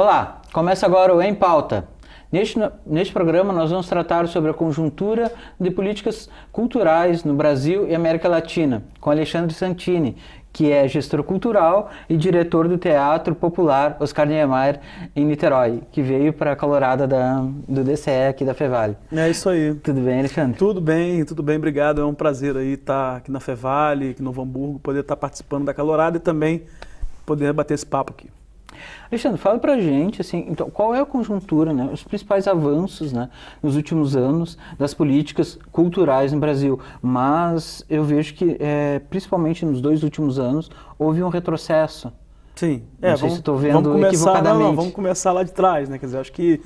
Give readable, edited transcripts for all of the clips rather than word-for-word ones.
Olá, começa agora o Em Pauta. Neste programa nós vamos tratar sobre a conjuntura de políticas culturais no Brasil e América Latina, com Alexandre Santini, que é gestor cultural e diretor do Teatro Popular Oscar Niemeyer em Niterói, que veio para a calorada do DCE aqui da Fevale. É isso aí. Tudo bem, Alexandre? Tudo bem, obrigado. É um prazer aí estar aqui na Fevale, aqui no Novo Hamburgo, poder estar participando da calorada e também poder bater esse papo aqui. Alexandre, fala pra gente, assim, então, qual é a conjuntura, né, os principais avanços, né, nos últimos anos das políticas culturais no Brasil, mas eu vejo que, principalmente nos 2 últimos anos, houve um retrocesso. Sim, Não sei se estou vendo equivocadamente. vamos começar lá de trás, né, quer dizer, acho que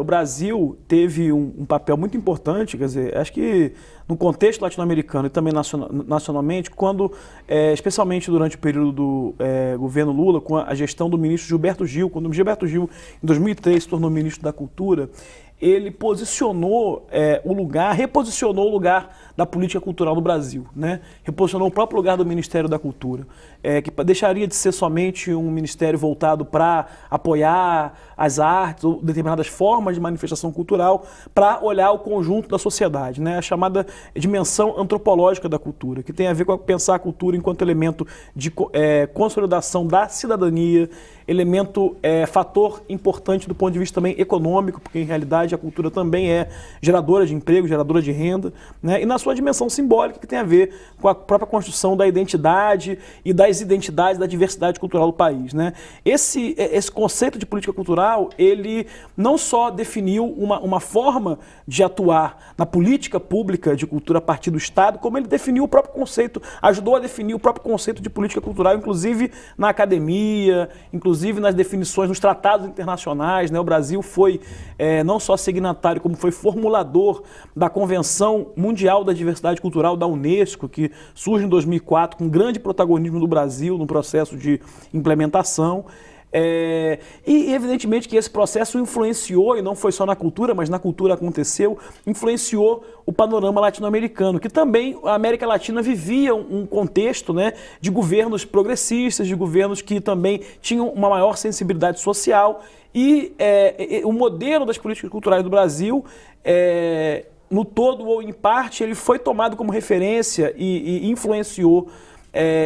o Brasil teve um papel muito importante, quer dizer, acho que no contexto latino-americano e também nacionalmente, quando, especialmente durante o período do governo Lula, com a gestão do ministro Gilberto Gil, quando o Gilberto Gil, em 2003, se tornou ministro da Cultura, ele reposicionou o lugar da política cultural no Brasil, né? Reposicionou o próprio lugar do Ministério da Cultura, que deixaria de ser somente um ministério voltado para apoiar as artes ou determinadas formas de manifestação cultural, para olhar o conjunto da sociedade, né? A chamada dimensão antropológica da cultura, que tem a ver com pensar a cultura enquanto elemento de consolidação da cidadania, elemento, fator importante do ponto de vista também econômico, porque em realidade a cultura também é geradora de emprego, geradora de renda, né? E na sua dimensão simbólica, que tem a ver com a própria construção da identidade e das identidades, da diversidade cultural do país, né? Esse conceito de política cultural, ele não só definiu uma forma de atuar na política pública de cultura a partir do Estado, como ele definiu o próprio conceito, ajudou a definir o próprio conceito de política cultural, inclusive na academia, inclusive nas definições, nos tratados internacionais, né? O Brasil foi não só signatário, como foi formulador da Convenção Mundial da Diversidade Cultural da Unesco, que surge em 2004 com grande protagonismo do Brasil no processo de implementação. E evidentemente que esse processo influenciou, e não foi só na cultura, mas na cultura aconteceu, influenciou o panorama latino-americano, que também a América Latina vivia um contexto, né, de governos progressistas, de governos que também tinham uma maior sensibilidade social, e o modelo das políticas culturais do Brasil, no todo ou em parte, ele foi tomado como referência e influenciou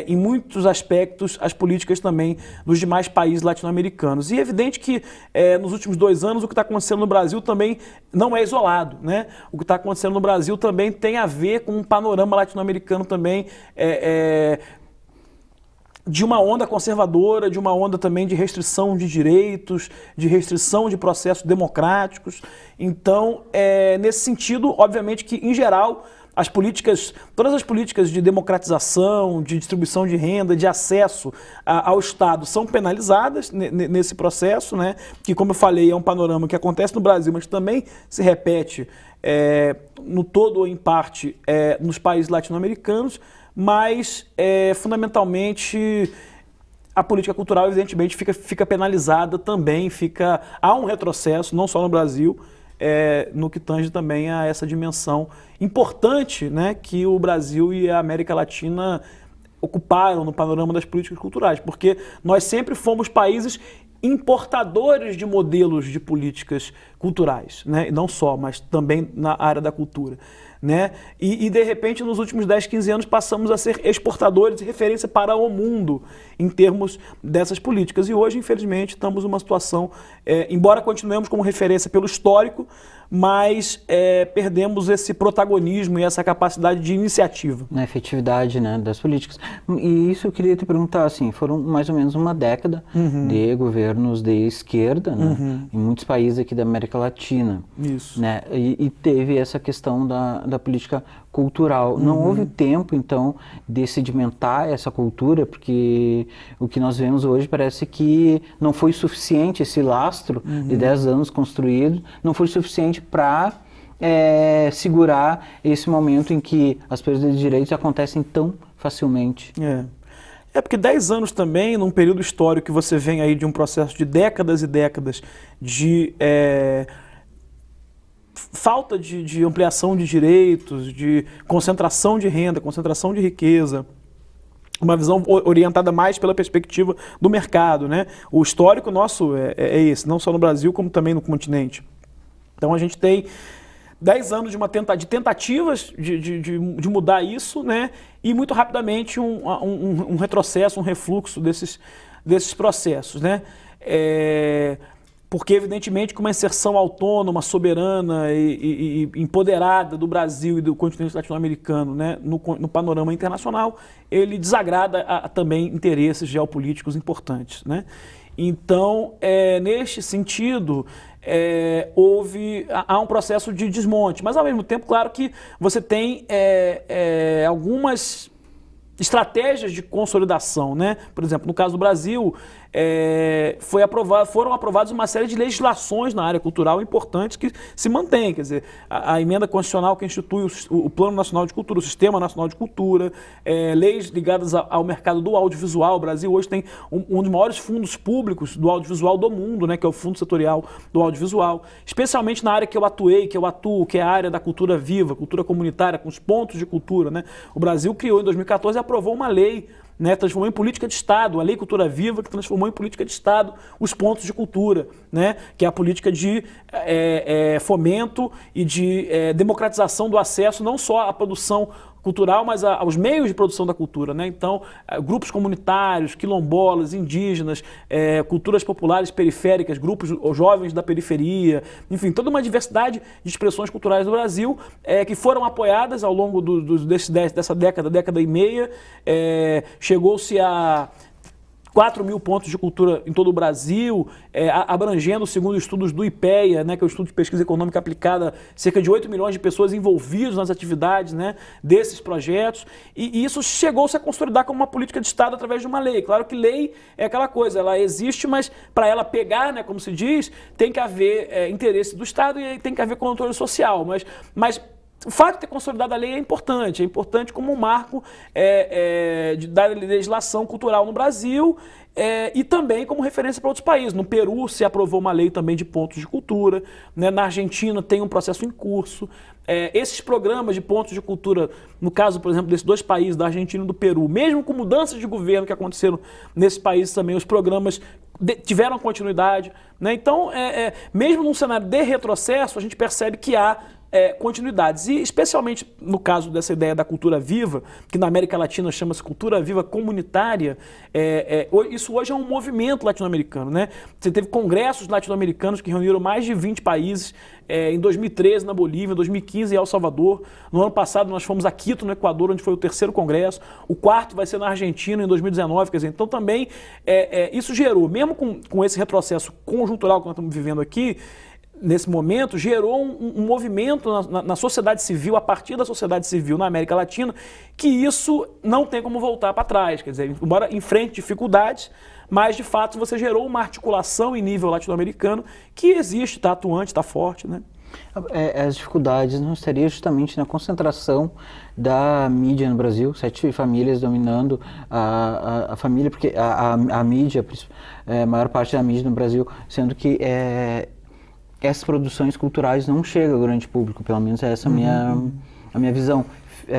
em muitos aspectos as políticas também dos demais países latino-americanos. E é evidente que nos últimos 2 anos o que está acontecendo no Brasil também não é isolado, né? O que está acontecendo no Brasil também tem a ver com um panorama latino-americano também de uma onda conservadora, de uma onda também de restrição de direitos, de restrição de processos democráticos. Então, nesse sentido, obviamente que, em geral, todas as políticas de democratização, de distribuição de renda, de acesso ao Estado são penalizadas nesse processo, né? Que, como eu falei, é um panorama que acontece no Brasil, mas também se repete no todo ou em parte nos países latino-americanos, mas fundamentalmente a política cultural evidentemente fica penalizada também, há um retrocesso, não só no Brasil, no que tange também a essa dimensão importante, né, que o Brasil e a América Latina ocuparam no panorama das políticas culturais, porque nós sempre fomos países importadores de modelos de políticas culturais, né? E não só, mas também na área da cultura, né? E de repente, nos últimos 10, 15 anos, passamos a ser exportadores de referência para o mundo em termos dessas políticas. E hoje, infelizmente, estamos numa situação, embora continuemos como referência pelo histórico, mas perdemos esse protagonismo e essa capacidade de iniciativa. Na efetividade, né, das políticas. E isso eu queria te perguntar, assim, foram mais ou menos uma década de governos de esquerda, né, em muitos países aqui da América Latina. Isso. Né, e teve essa questão da política cultural. Não houve tempo, então, de sedimentar essa cultura, porque o que nós vemos hoje parece que não foi suficiente esse lastro de 10 anos construído, não foi suficiente para segurar esse momento em que as perdas de direitos acontecem tão facilmente. Porque 10 anos também, num período histórico que você vem aí de um processo de décadas e décadas de falta de ampliação de direitos, de concentração de renda, concentração de riqueza, uma visão orientada mais pela perspectiva do mercado, né? O histórico nosso é esse, não só no Brasil, como também no continente. Então a gente tem 10 anos de tentativas de mudar isso, né? E muito rapidamente um retrocesso, um refluxo desses processos, né? Porque, evidentemente, com uma inserção autônoma, soberana e empoderada do Brasil e do continente latino-americano, né, no panorama internacional, ele desagrada também interesses geopolíticos importantes, né? Então, neste sentido, há um processo de desmonte, mas, ao mesmo tempo, claro que você tem algumas estratégias de consolidação, né? Por exemplo, no caso do Brasil, foram aprovadas uma série de legislações na área cultural importantes que se mantêm. Quer dizer, a emenda constitucional que institui o Plano Nacional de Cultura, o Sistema Nacional de Cultura, leis ligadas ao mercado do audiovisual. O Brasil hoje tem um dos maiores fundos públicos do audiovisual do mundo, né? Que é o Fundo Setorial do Audiovisual, especialmente na área que eu atuo, que é a área da cultura viva, cultura comunitária, com os pontos de cultura, né? O Brasil criou em 2014 e aprovou uma lei, né, transformou em política de Estado, a Lei Cultura Viva, que transformou em política de Estado os pontos de cultura, né, que é a política de fomento e de democratização do acesso não só à produção cultural, mas aos meios de produção da cultura, né? Então, grupos comunitários, quilombolas, indígenas, culturas populares periféricas, grupos jovens da periferia, enfim, toda uma diversidade de expressões culturais do Brasil que foram apoiadas ao longo dessa década e meia. Chegou-se a 4 mil pontos de cultura em todo o Brasil, abrangendo, segundo estudos do IPEA, né, que é o Instituto de Pesquisa Econômica Aplicada, cerca de 8 milhões de pessoas envolvidas nas atividades, né, desses projetos, e isso chegou-se a consolidar como uma política de Estado através de uma lei. Claro que lei é aquela coisa, ela existe, mas para ela pegar, né, como se diz, tem que haver interesse do Estado e tem que haver controle social, mas o fato de ter consolidado a lei é importante como um marco da legislação cultural no Brasil e também como referência para outros países. No Peru se aprovou uma lei também de pontos de cultura, né? Na Argentina tem um processo em curso. Esses programas de pontos de cultura, no caso, por exemplo, desses dois países, da Argentina e do Peru, mesmo com mudanças de governo que aconteceram nesses países também, os programas tiveram continuidade, né? Então, mesmo num cenário de retrocesso, a gente percebe que há continuidades, e especialmente no caso dessa ideia da cultura viva, que na América Latina chama-se cultura viva comunitária, isso hoje é um movimento latino-americano, né? Você teve congressos latino-americanos que reuniram mais de 20 países, em 2013 na Bolívia, em 2015 em El Salvador, no ano passado nós fomos a Quito, no Equador, onde foi o 3º congresso, o 4º vai ser na Argentina em 2019, quer dizer, então também isso gerou, mesmo com esse retrocesso conjuntural que nós estamos vivendo aqui, nesse momento, gerou um movimento na sociedade civil, a partir da sociedade civil na América Latina, que isso não tem como voltar para trás. Quer dizer, embora enfrente dificuldades, mas de fato você gerou uma articulação em nível latino-americano que existe, está atuante, está forte, né? As dificuldades não estariam justamente na concentração da mídia no Brasil, 7 famílias dominando a família, porque a mídia, a maior parte da mídia no Brasil, sendo que essas produções culturais não chegam ao grande público, pelo menos essa é a minha visão.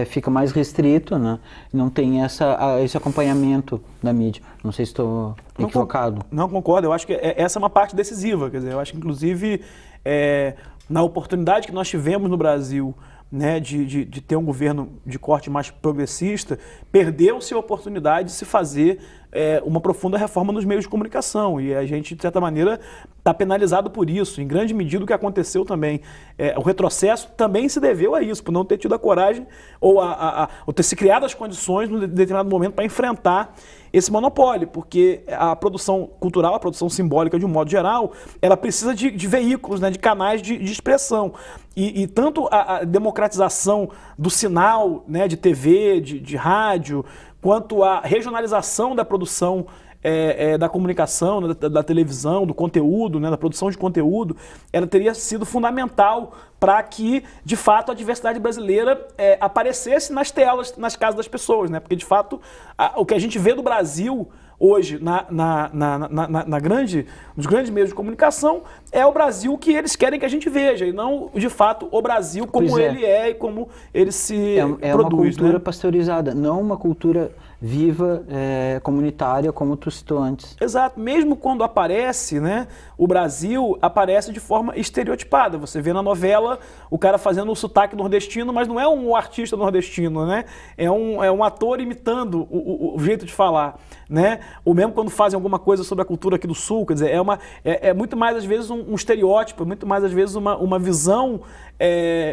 Fica mais restrito, né? Não tem esse acompanhamento da mídia. Não sei se estou equivocado. Não concordo, eu acho que essa é uma parte decisiva. Quer dizer, eu acho que, inclusive, na oportunidade que nós tivemos no Brasil, né, de ter um governo de corte mais progressista, perdeu-se a oportunidade de se fazer uma profunda reforma nos meios de comunicação, e a gente, de certa maneira, está penalizado por isso. Em grande medida, o que aconteceu também, o retrocesso também se deveu a isso, por não ter tido a coragem ou ter se criado as condições num determinado momento para enfrentar esse monopólio, porque a produção cultural, a produção simbólica de um modo geral, ela precisa de veículos, né, de canais de expressão, e tanto a democratização do sinal, né, de TV, de rádio, quanto a regionalização da produção da comunicação, da televisão, do conteúdo, né, da produção de conteúdo, ela teria sido fundamental para que, de fato, a diversidade brasileira aparecesse nas telas, nas casas das pessoas, né? Porque, de fato, o que a gente vê do Brasil hoje nos grandes meios de comunicação é o Brasil que eles querem que a gente veja, e não, de fato, o Brasil como ele é e como ele se produz. É uma cultura, né, pasteurizada, não uma cultura viva, comunitária, como tu citou antes. Exato, mesmo quando aparece, né, o Brasil aparece de forma estereotipada. Você vê na novela o cara fazendo o sotaque nordestino, mas não é um artista nordestino, né? É um ator imitando o jeito de falar, né? Ou mesmo quando fazem alguma coisa sobre a cultura aqui do Sul, quer dizer, é muito mais às vezes um estereótipo, muito mais às vezes uma visão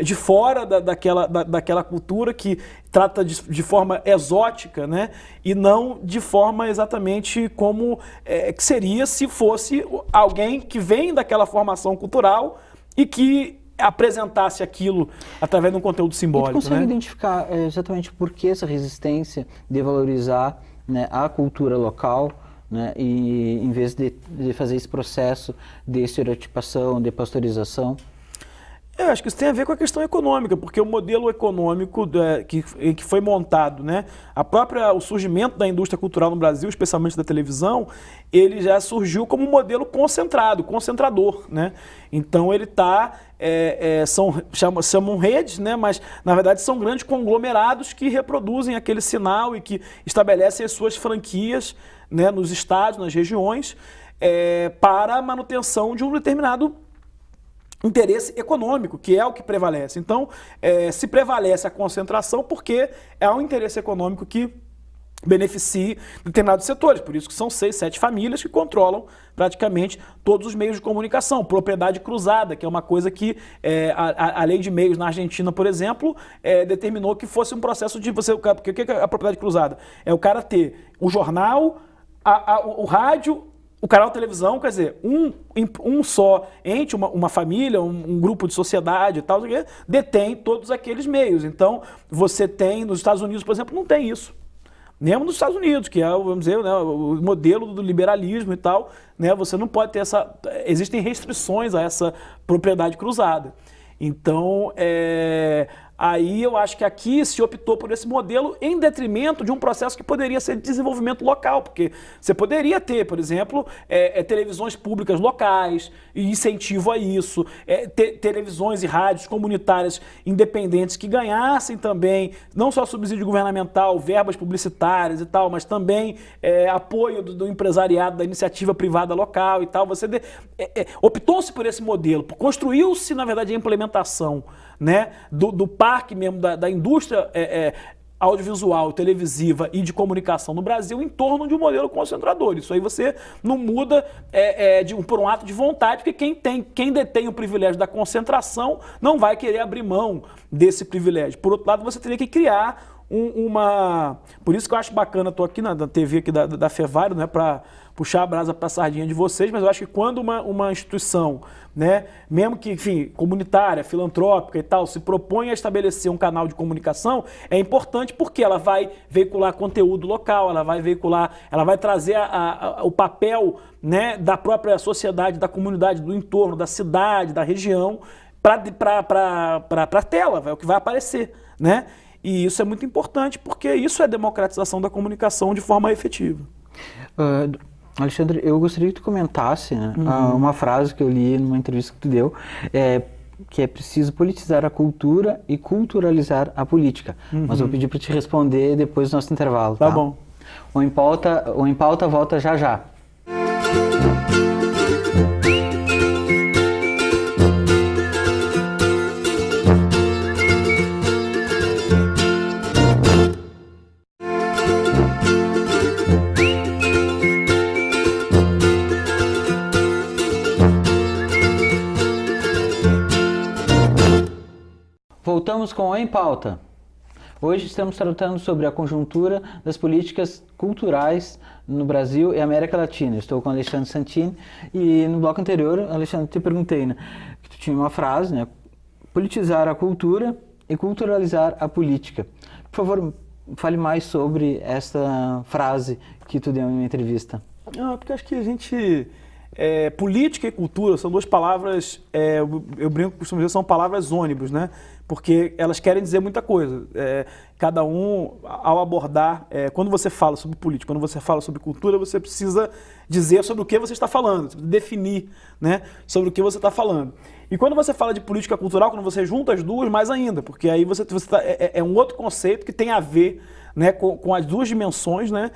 de fora daquela cultura que trata de forma exótica, né? E não de forma exatamente como que seria se fosse alguém que vem daquela formação cultural e que apresentasse aquilo através de um conteúdo simbólico. E tu consegue né? identificar exatamente por que essa resistência de valorizar, né, a cultura local, né, e em vez de fazer esse processo de estereotipação, de pasteurização? Eu acho que isso tem a ver com a questão econômica, porque o modelo econômico que foi montado, né, o surgimento da indústria cultural no Brasil, especialmente da televisão, ele já surgiu como um modelo concentrado, concentrador, né? Então ele chamam redes, né, mas na verdade são grandes conglomerados que reproduzem aquele sinal e que estabelecem as suas franquias, né, nos estados, nas regiões, para a manutenção de um determinado interesse econômico, que é o que prevalece. Então, se prevalece a concentração porque é um interesse econômico que beneficie determinados setores. Por isso que são 6, 7 famílias que controlam praticamente todos os meios de comunicação. Propriedade cruzada, que é uma coisa que a lei de meios na Argentina, por exemplo, determinou que fosse um processo de você... Porque o que é a propriedade cruzada? É o cara ter o jornal, o rádio, o canal de televisão, quer dizer, um só ente, uma família, um grupo de sociedade e tal, detém todos aqueles meios. Então, você tem, nos Estados Unidos, por exemplo, não tem isso. Mesmo nos Estados Unidos, que é, vamos dizer, né, o modelo do liberalismo e tal, né, você não pode ter existem restrições a essa propriedade cruzada. Então, aí eu acho que aqui se optou por esse modelo em detrimento de um processo que poderia ser de desenvolvimento local, porque você poderia ter, por exemplo, televisões públicas locais e incentivo a isso, televisões e rádios comunitárias independentes que ganhassem também, não só subsídio governamental, verbas publicitárias e tal, mas também apoio do empresariado, da iniciativa privada local e tal. Optou-se por esse modelo, construiu-se, na verdade, a implementação, né, do parque mesmo, da indústria audiovisual, televisiva e de comunicação no Brasil em torno de um modelo concentrador. Isso aí você não muda por um ato de vontade, porque quem detém o privilégio da concentração não vai querer abrir mão desse privilégio. Por outro lado, você teria que criar Por isso que eu acho bacana, estou aqui na TV aqui da Fevário, né, para puxar a brasa para a sardinha de vocês, mas eu acho que quando uma instituição, né, mesmo que, enfim, comunitária, filantrópica e tal, se propõe a estabelecer um canal de comunicação, é importante porque ela vai veicular conteúdo local, ela vai trazer o papel, né, da própria sociedade, da comunidade, do entorno, da cidade, da região, para a tela, é o que vai aparecer, né? E isso é muito importante porque isso é democratização da comunicação de forma efetiva. Alexandre, eu gostaria que tu comentasse, né, uma frase que eu li numa entrevista que tu deu, que é preciso politizar a cultura e culturalizar a política. Mas eu vou pedir para te responder depois do nosso intervalo. Tá bom. O Em Pauta volta já já. Voltamos com o Em Pauta. Hoje estamos tratando sobre a conjuntura das políticas culturais no Brasil e América Latina. Estou com o Alexandre Santini e no bloco anterior, Alexandre, te perguntei, né, que tu tinha uma frase, né, politizar a cultura e culturalizar a política. Por favor, fale mais sobre esta frase que tu deu em uma entrevista. Porque acho que a gente... política e cultura são duas palavras, eu brinco, costumo dizer, são palavras ônibus, né? Porque elas querem dizer muita coisa. Cada um, ao abordar, quando você fala sobre política, quando você fala sobre cultura, você precisa dizer sobre o que você está falando, definir, né, sobre o que você está falando. E quando você fala de política cultural, quando você junta as duas, mais ainda, porque aí é um outro conceito que tem a ver, né, com as duas dimensões, né,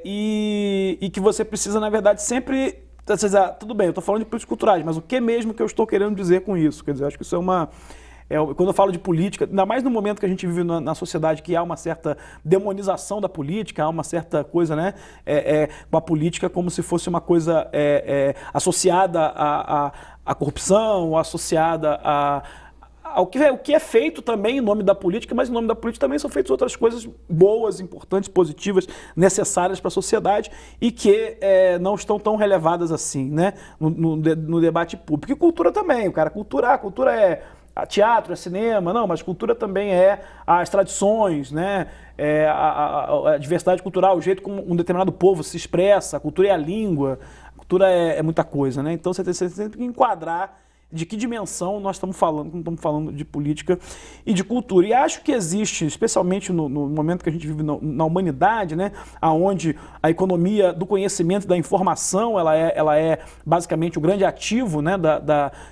e que você precisa, na verdade, sempre... Tudo bem, eu estou falando de políticas culturais, mas o que mesmo que eu estou querendo dizer com isso? Quer dizer, acho que isso é uma... quando eu falo de política, ainda mais no momento que a gente vive na sociedade, que há uma certa demonização da política, há uma certa coisa, né, com a política como se fosse uma coisa associada à corrupção, associada o que é feito também em nome da política, mas em nome da política também são feitas outras coisas boas, importantes, positivas, necessárias para a sociedade e que não estão tão relevadas assim, né, no debate público. E cultura também, cara, cultura é teatro, é cinema, não, mas cultura também é as tradições, né, a diversidade cultural, o jeito como um determinado povo se expressa, a cultura é a língua, a cultura é muita coisa, né, então você tem que enquadrar de que dimensão nós estamos falando quando estamos falando de política e de cultura. E acho que existe, especialmente no momento que a gente vive na humanidade, né, onde a economia do conhecimento e da informação ela é basicamente o grande ativo, né,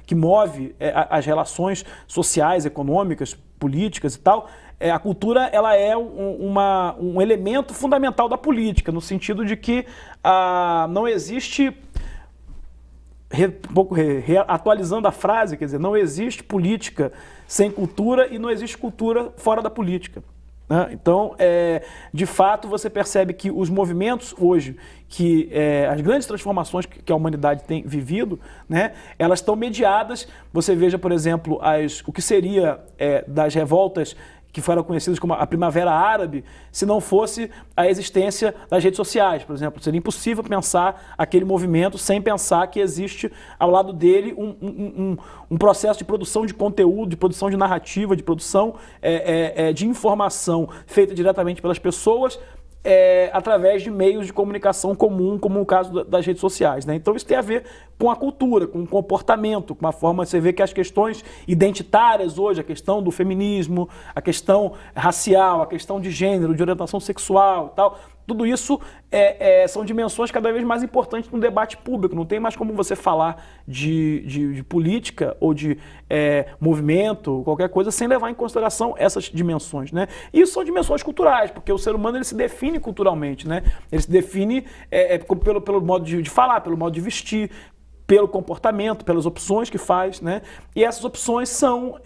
que move as relações sociais, econômicas, políticas e tal. A cultura ela é um elemento fundamental da política, no sentido de que não existe... atualizando a frase, quer dizer, não existe política sem cultura e não existe cultura fora da política, né? Então, de fato, você percebe que os movimentos hoje, que as grandes transformações que a humanidade tem vivido, né, elas estão mediadas. Você veja, por exemplo, o que seria das revoltas que foram conhecidas como a Primavera Árabe, se não fosse a existência das redes sociais, por exemplo. Seria impossível pensar aquele movimento sem pensar que existe ao lado dele um processo de produção de conteúdo, de produção de narrativa, de produção de informação feita diretamente pelas pessoas, através de meios de comunicação comum, como o caso das redes sociais, né? Então isso tem a ver com a cultura, com o comportamento, com a forma de você ver que as questões identitárias hoje, a questão do feminismo, a questão racial, a questão de gênero, de orientação sexual e tal, tudo isso são dimensões cada vez mais importantes no debate público. Não tem mais como você falar de política ou de movimento, qualquer coisa, sem levar em consideração essas dimensões, né? E isso são dimensões culturais, porque o ser humano ele se define culturalmente, né? Ele se define pelo modo de falar, pelo modo de vestir, pelo comportamento, pelas opções que faz, né? E essas opções são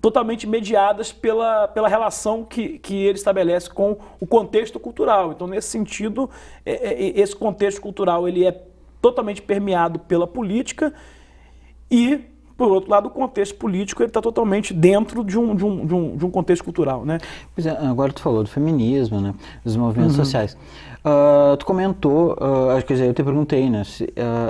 totalmente mediadas pela relação que ele estabelece com o contexto cultural. Então, nesse sentido, esse contexto cultural ele é totalmente permeado pela política e, por outro lado, o contexto político está totalmente dentro de um contexto cultural, né? Pois é, agora tu falou do feminismo, né, dos movimentos sociais. Tu comentou, quer dizer, eu te perguntei, né,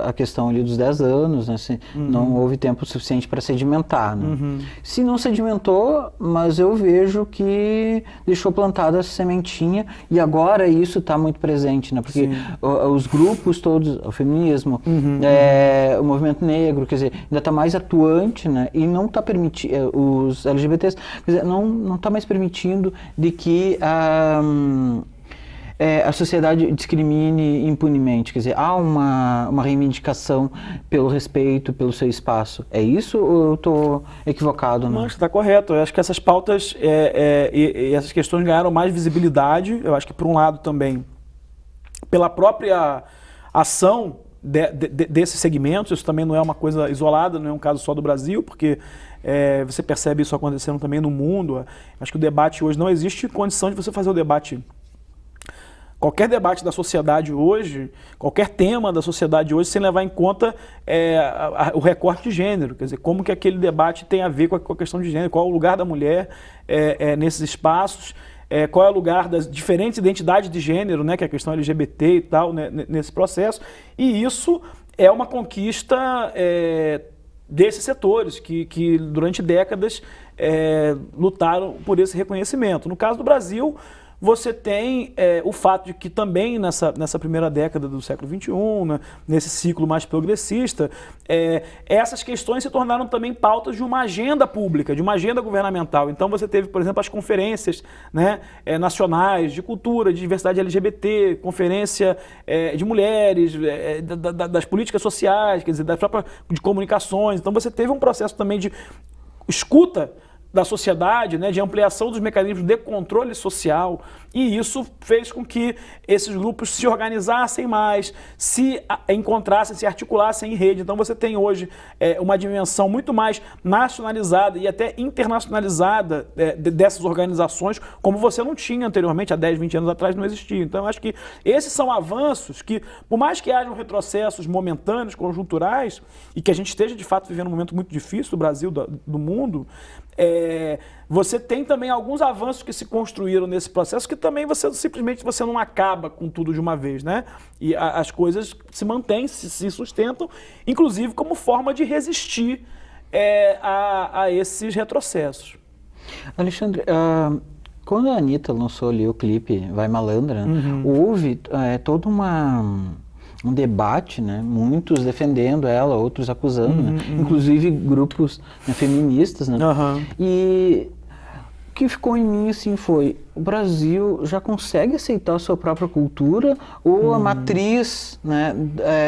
a questão ali dos 10 anos, né, se não houve tempo suficiente para sedimentar, né? Se não sedimentou, mas eu vejo que deixou plantada essa sementinha e agora isso está muito presente, né, porque os grupos todos, o feminismo, o movimento negro, quer dizer, ainda está mais atuante, né, e não está permitindo, os LGBTs, quer dizer, não está mais permitindo de que a sociedade discrimine impunemente, quer dizer, há uma reivindicação pelo respeito, pelo seu espaço. É isso ou eu estou equivocado? Não, você está correto. Eu acho que essas pautas e essas questões ganharam mais visibilidade. Eu acho que, por um lado, também pela própria ação desses segmentos. Isso também não é uma coisa isolada, não é um caso só do Brasil, porque você percebe isso acontecendo também no mundo. Acho que o debate hoje, não existe condição de você fazer o debate. Qualquer debate da sociedade hoje, qualquer tema da sociedade hoje, sem levar em conta o recorte de gênero. Quer dizer, como que aquele debate tem a ver com a questão de gênero, qual é o lugar da mulher nesses espaços, qual é o lugar das diferentes identidades de gênero, né, que é a questão LGBT e tal, né, nesse processo. E isso é uma conquista desses setores que durante décadas lutaram por esse reconhecimento. No caso do Brasil, você tem o fato de que também nessa primeira década do século XXI, né, nesse ciclo mais progressista, essas questões se tornaram também pautas de uma agenda pública, de uma agenda governamental. Então você teve, por exemplo, as conferências, né, nacionais de cultura, de diversidade LGBT, conferência de mulheres, das políticas sociais, quer dizer, de comunicações. Então você teve um processo também de escuta da sociedade, né, de ampliação dos mecanismos de controle social, e isso fez com que esses grupos se organizassem mais, se encontrassem, se articulassem em rede. Então você tem hoje uma dimensão muito mais nacionalizada e até internacionalizada dessas organizações, como você não tinha anteriormente, há 10, 20 anos atrás não existia. Então eu acho que esses são avanços que, por mais que hajam retrocessos momentâneos, conjunturais, e que a gente esteja de fato vivendo um momento muito difícil do Brasil, do mundo, você tem também alguns avanços que se construíram nesse processo que também simplesmente você não acaba com tudo de uma vez, né? E as coisas se mantêm, se sustentam, inclusive como forma de resistir a esses retrocessos. Alexandre, quando a Anitta lançou ali o clipe Vai Malandra, houve todo um debate, né? Muitos defendendo ela, outros acusando, né? Inclusive grupos, né, feministas, né? E o que ficou em mim assim foi: o Brasil já consegue aceitar a sua própria cultura, ou a matriz, né,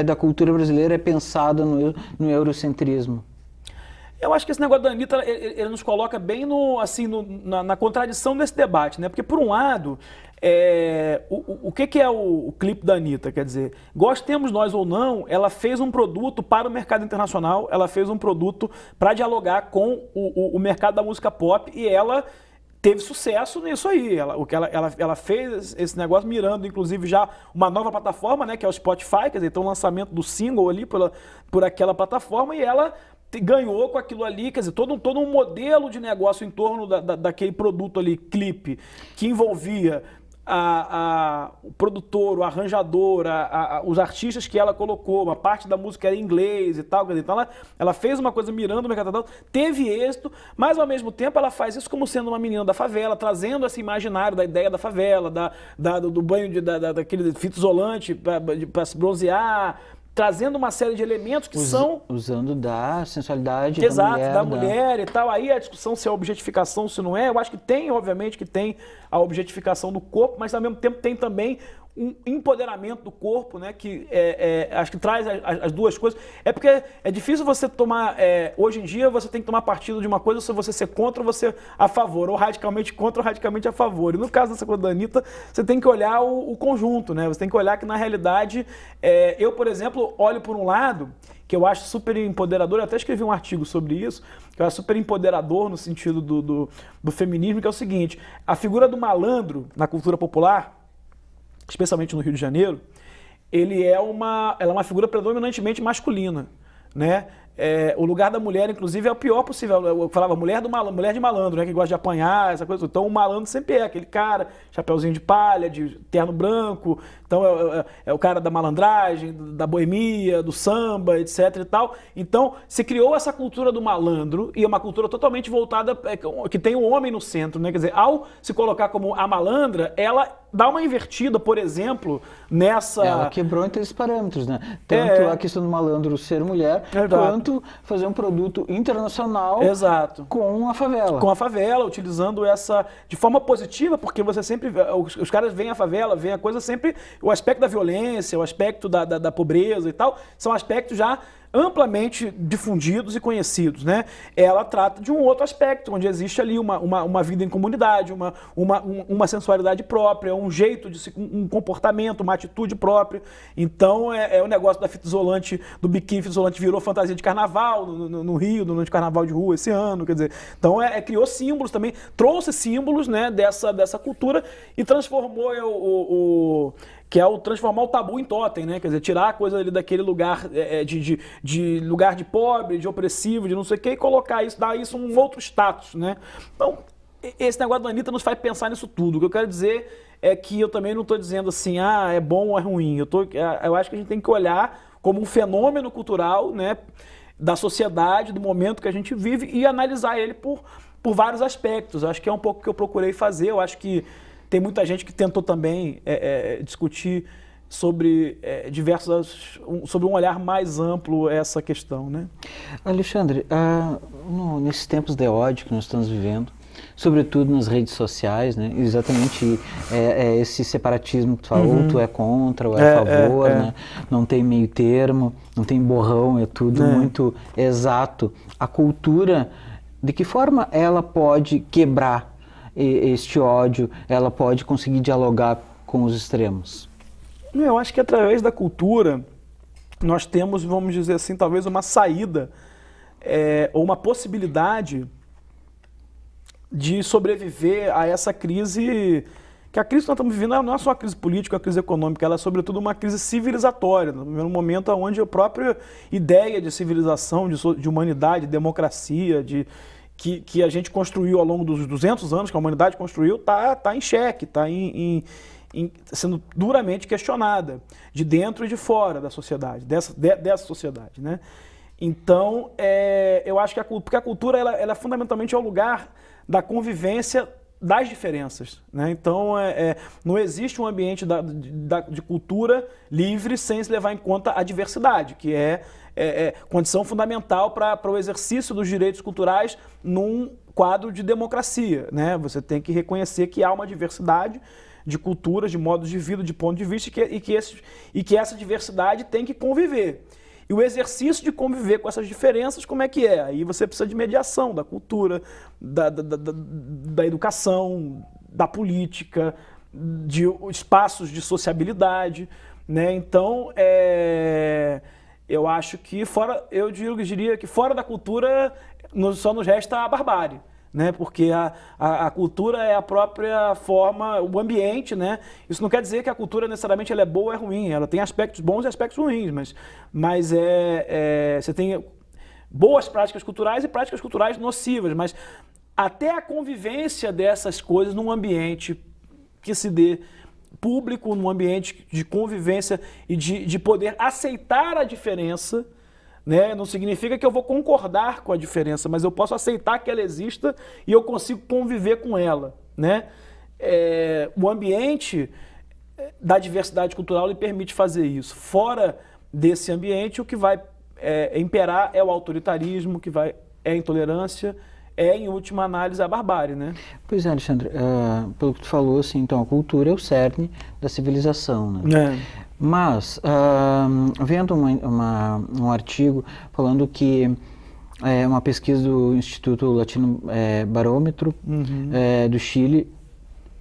da cultura brasileira é pensada no eurocentrismo? Eu acho que esse negócio da Anitta, ele nos coloca bem na contradição desse debate, né? Porque, por um lado, o que é o clipe da Anitta? Quer dizer, gostemos nós ou não, ela fez um produto para o mercado internacional, ela fez um produto para dialogar com o mercado da música pop, e ela teve sucesso nisso aí. Ela fez esse negócio mirando, inclusive, já uma nova plataforma, né, que é o Spotify, quer dizer, então o lançamento do single ali por aquela plataforma, e ela ganhou com aquilo ali, quer dizer, todo um modelo de negócio em torno daquele produto ali, clipe, que envolvia o produtor, o arranjador, os artistas que ela colocou, uma parte da música era em inglês e tal, quer dizer, então ela fez uma coisa mirando o mercado, teve êxito, mas ao mesmo tempo ela faz isso como sendo uma menina da favela, trazendo esse imaginário da ideia da favela, do banho daquele fita isolante para se bronzear, trazendo uma série de elementos que são... Usando da sensualidade da mulher e tal. Aí a discussão se é objetificação, se não é. Eu acho que tem, obviamente, que tem a objetificação do corpo, mas ao mesmo tempo tem também um empoderamento do corpo, né? Que acho que traz as duas coisas. É porque é difícil você tomar... hoje em dia você tem que tomar partido de uma coisa, se você ser contra ou você a favor, ou radicalmente contra ou radicalmente a favor. E no caso dessa coisa da Anitta, você tem que olhar o conjunto, né? Você tem que olhar que, na realidade, eu, por exemplo, olho por um lado que eu acho super empoderador, eu até escrevi um artigo sobre isso, que eu acho super empoderador no sentido do feminismo, que é o seguinte: a figura do malandro na cultura popular, especialmente no Rio de Janeiro, ela é uma figura predominantemente masculina, né? O lugar da mulher, inclusive, é o pior possível. Eu falava mulher de malandro, né? Que gosta de apanhar, essa coisa. Então o malandro sempre é aquele cara, chapeuzinho de palha, de terno branco. Então é o cara da malandragem, da boemia, do samba, etc e tal. Então se criou essa cultura do malandro, e é uma cultura totalmente voltada, que tem o homem no centro, né? Quer dizer, ao se colocar como a malandra, ela dá uma invertida, por exemplo, nessa... Ela quebrou entre esses parâmetros, né? Tanto a questão do malandro ser mulher, quanto fazer um produto internacional. Exato. Com a favela. Com a favela, utilizando essa de forma positiva, porque você sempre... Os caras veem a favela, veem a coisa sempre... O aspecto da violência, o aspecto da pobreza e tal, são aspectos já amplamente difundidos e conhecidos, né? Ela trata de um outro aspecto, onde existe ali uma vida em comunidade, uma sensualidade própria, um jeito de um comportamento, uma atitude própria. Então o negócio da fita isolante, do biquíni fita isolante, virou fantasia de carnaval no Rio, no carnaval de rua esse ano, quer dizer. Então criou símbolos também, trouxe símbolos, né, dessa cultura e transformou transformar o tabu em totem, né? Quer dizer, tirar a coisa ali daquele lugar de lugar de pobre, de opressivo, de não sei o quê, e colocar isso, dar isso um outro status, né? Então, esse negócio da Anitta nos faz pensar nisso tudo. O que eu quero dizer é que eu também não estou dizendo assim, é bom ou é ruim. Eu acho que a gente tem que olhar como um fenômeno cultural, né, da sociedade, do momento que a gente vive, e analisar ele por vários aspectos. Eu acho que é um pouco o que eu procurei fazer. Eu acho que tem muita gente que tentou também discutir sobre sobre um olhar mais amplo essa questão, né? Alexandre, nesses tempos de ódio que nós estamos vivendo, sobretudo nas redes sociais, né? Exatamente esse separatismo que tu falou, ou tu é contra, ou é a favor, né? Não tem meio termo, não tem borrão, é tudo muito exato. A cultura, de que forma ela pode quebrar este ódio, ela pode conseguir dialogar com os extremos? Eu acho que através da cultura nós temos, vamos dizer assim, talvez uma saída ou uma possibilidade de sobreviver a essa crise, que a crise que nós estamos vivendo não é só uma crise política, uma crise econômica, ela é sobretudo uma crise civilizatória, no primeiro momento onde a própria ideia de civilização, de humanidade, de democracia, que a gente construiu ao longo dos 200 anos, que a humanidade construiu, está em xeque, está sendo duramente questionada, de dentro e de fora da sociedade, dessa sociedade, né? Então, eu acho que porque a cultura ela fundamentalmente é o lugar da convivência das diferenças, né? Então, não existe um ambiente de cultura livre sem se levar em conta a diversidade, que é condição fundamental para o exercício dos direitos culturais num quadro de democracia, né? Você tem que reconhecer que há uma diversidade de culturas, de modos de vida, de ponto de vista, e que essa diversidade tem que conviver. E o exercício de conviver com essas diferenças, como é que é? Aí você precisa de mediação da cultura, da educação, da política, de espaços de sociabilidade, né? Então, eu acho que eu diria que fora da cultura só nos resta a barbárie, né? Porque a cultura é a própria forma, o ambiente, né? Isso não quer dizer que a cultura necessariamente ela é boa ou é ruim, ela tem aspectos bons e aspectos ruins, mas você tem boas práticas culturais e práticas culturais nocivas, mas até a convivência dessas coisas num ambiente que se dê público, num ambiente de convivência e de poder aceitar a diferença, né? Não significa que eu vou concordar com a diferença, mas eu posso aceitar que ela exista e eu consigo conviver com ela, né? O ambiente da diversidade cultural lhe permite fazer isso. Fora desse ambiente, o que vai imperar é o autoritarismo, é a intolerância, em última análise, a barbárie, né? Pois é, Alexandre, pelo que tu falou, assim, então a cultura é o cerne da civilização, né? Mas, vendo um artigo falando que uma pesquisa do Instituto Latino Barômetro do Chile,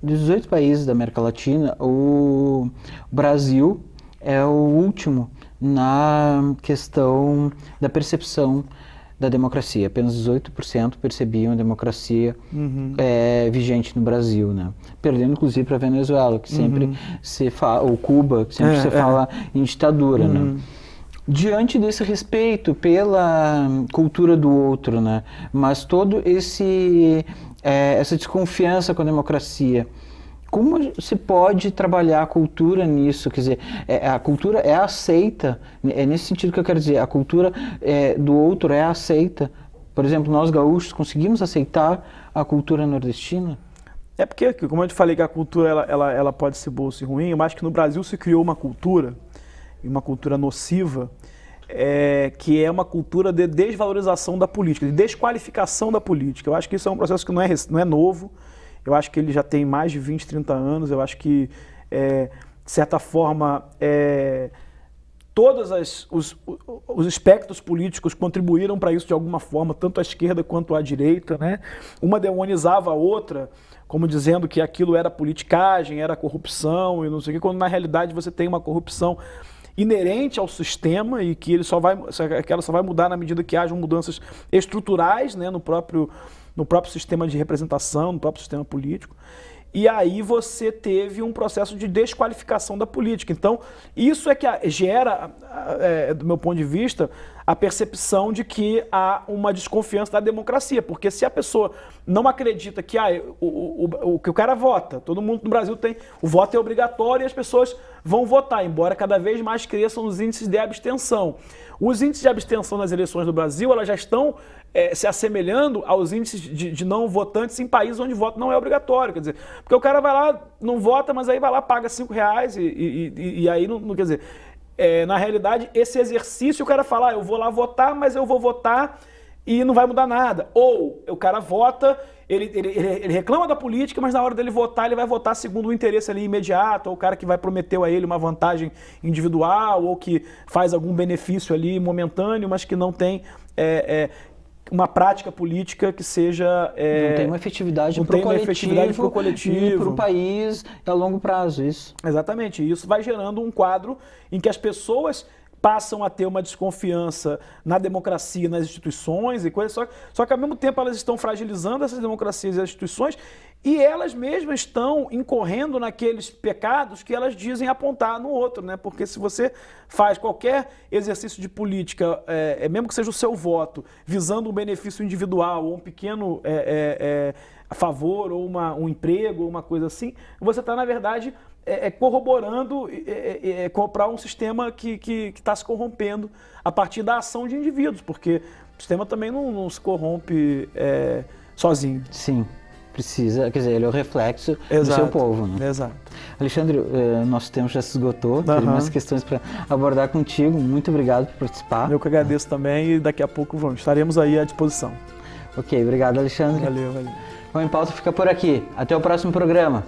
dos 18 países da América Latina, o Brasil é o último na questão da percepção da democracia. Apenas 18% percebiam a democracia vigente no Brasil, né? Perdendo inclusive para a Venezuela, que sempre se fala, ou Cuba, que sempre se fala em ditadura, né? Diante desse respeito pela cultura do outro, né? Mas todo essa desconfiança com a democracia, como se pode trabalhar a cultura nisso? Quer dizer, a cultura é aceita, é nesse sentido que eu quero dizer, a cultura do outro é aceita. Por exemplo, nós gaúchos conseguimos aceitar a cultura nordestina? É porque, como eu te falei, que a cultura ela pode ser boa ou ser ruim, eu acho que no Brasil se criou uma cultura nociva, que é uma cultura de desvalorização da política, de desqualificação da política. Eu acho que isso é um processo que não é novo. Eu acho que ele já tem mais de 20, 30 anos. Eu acho que, de certa forma, todos os espectros políticos contribuíram para isso de alguma forma, tanto a esquerda quanto a direita, né? Uma demonizava a outra, como dizendo que aquilo era politicagem, era corrupção e não sei o quê, quando na realidade você tem uma corrupção inerente ao sistema e que ela só vai mudar na medida que hajam mudanças estruturais, né, no próprio sistema de representação, no próprio sistema político. E aí você teve um processo de desqualificação da política. Então, isso é que gera, do meu ponto de vista, a percepção de que há uma desconfiança da democracia, porque se a pessoa não acredita que que o cara vota, todo mundo no Brasil tem, o voto é obrigatório e as pessoas vão votar, embora cada vez mais cresçam os índices de abstenção. Os índices de abstenção nas eleições do Brasil, elas já estão se assemelhando aos índices de não votantes em países onde voto não é obrigatório, quer dizer, porque o cara vai lá, não vota, mas aí vai lá, paga R$5 e aí não quer dizer... na realidade, esse exercício, o cara fala, eu vou lá votar, mas eu vou votar e não vai mudar nada. Ou o cara vota, ele reclama da política, mas na hora dele votar, ele vai votar segundo o interesse ali imediato, ou o cara que vai prometeu a ele uma vantagem individual, ou que faz algum benefício ali momentâneo, mas que não tem... uma prática política que seja... não tem uma efetividade para o coletivo e para o país a longo prazo, isso. Exatamente, isso vai gerando um quadro em que as pessoas passam a ter uma desconfiança na democracia, nas instituições e coisas, só que ao mesmo tempo elas estão fragilizando essas democracias e as instituições e elas mesmas estão incorrendo naqueles pecados que elas dizem apontar no outro, né? Porque se você faz qualquer exercício de política, mesmo que seja o seu voto, visando um benefício individual ou um pequeno favor ou um emprego ou uma coisa assim, você está, na verdade... corroborando para um sistema que está se corrompendo a partir da ação de indivíduos, porque o sistema também não se corrompe sozinho. Sim, precisa, quer dizer, ele é o reflexo do seu povo. Né? Exato. Alexandre, nosso tempo já se esgotou, tem mais questões para abordar contigo, muito obrigado por participar. Eu que agradeço também e daqui a pouco estaremos aí à disposição. Ok, obrigado, Alexandre. Valeu. O Em Pauta fica por aqui, até o próximo programa.